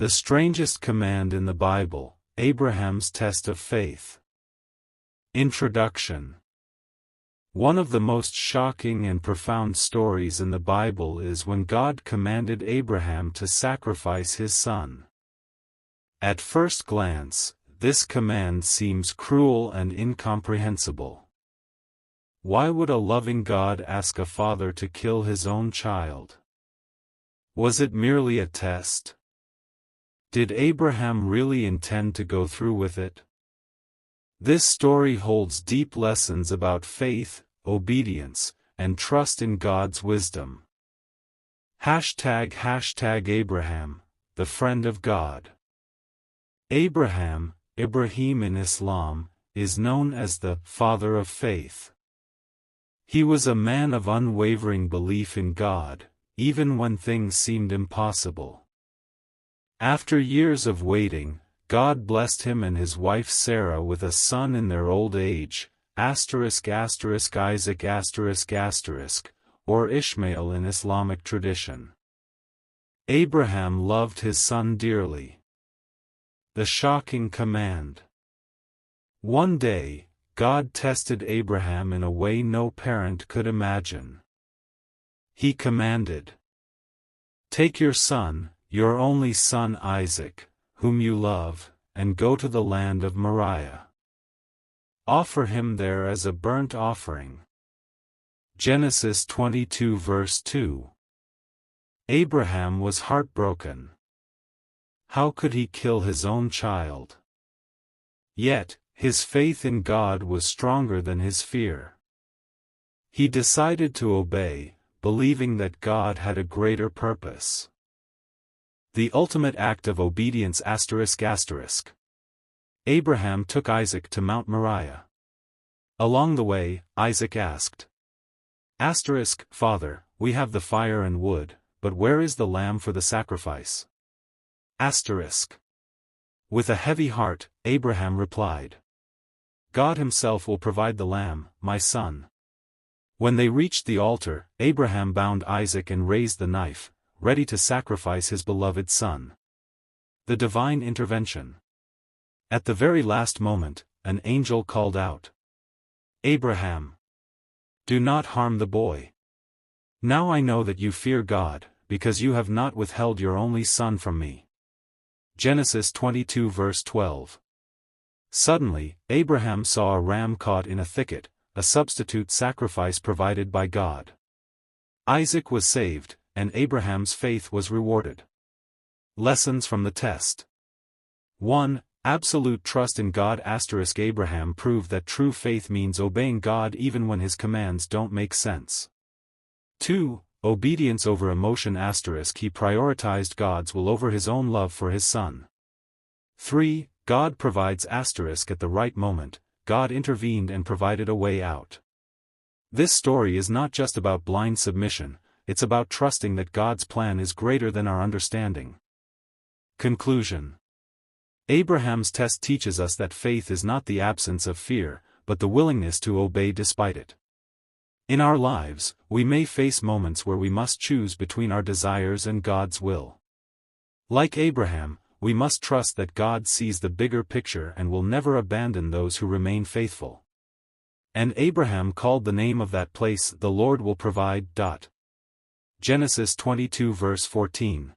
The strangest command in the Bible, Abraham's test of faith. Introduction. One of the most shocking and profound stories in the Bible is when God commanded Abraham to sacrifice his son. At first glance, this command seems cruel and incomprehensible. Why would a loving God ask a father to kill his own child? Was it merely a test? Did Abraham really intend to go through with it? This story holds deep lessons about faith, obedience, and trust in God's wisdom. #Abraham, the friend of God. Ibrahim in Islam, is known as the father of faith. He was a man of unwavering belief in God, even when things seemed impossible. After years of waiting, God blessed him and his wife Sarah with a son in their old age, Isaac, or Ishmael in Islamic tradition. Abraham loved his son dearly. The shocking command. One day, God tested Abraham in a way no parent could imagine. He commanded, "Take your son, your only son Isaac, whom you love, and go to the land of Moriah. Offer him there as a burnt offering." Genesis 22 verse 2. Abraham was heartbroken. How could he kill his own child? Yet, his faith in God was stronger than his fear. He decided to obey, believing that God had a greater purpose. The ultimate act of obedience ****. Abraham took Isaac to Mount Moriah. Along the way, Isaac asked, "Father, we have the fire and wood, but where is the lamb for the sacrifice?" With a heavy heart, Abraham replied, "God himself will provide the lamb, my son." When they reached the altar, Abraham bound Isaac and raised the knife, ready to sacrifice his beloved son. The divine intervention. At the very last moment, an angel called out, "Abraham, do not harm the boy. Now I know that you fear God, because you have not withheld your only son from me." Genesis 22 verse 12. Suddenly, Abraham saw a ram caught in a thicket, a substitute sacrifice provided by God. Isaac was saved, and Abraham's faith was rewarded. Lessons from the test. 1. Absolute trust in God. Abraham proved that true faith means obeying God even when his commands don't make sense. 2. Obedience over emotion. He prioritized God's will over his own love for his son. 3. God provides at the right moment. God intervened and provided a way out. This story is not just about blind submission, it's about trusting that God's plan is greater than our understanding. Conclusion. Abraham's test teaches us that faith is not the absence of fear, but the willingness to obey despite it. In our lives, we may face moments where we must choose between our desires and God's will. Like Abraham, we must trust that God sees the bigger picture and will never abandon those who remain faithful. And Abraham called the name of that place, "The Lord will provide." Genesis 22 verse 14.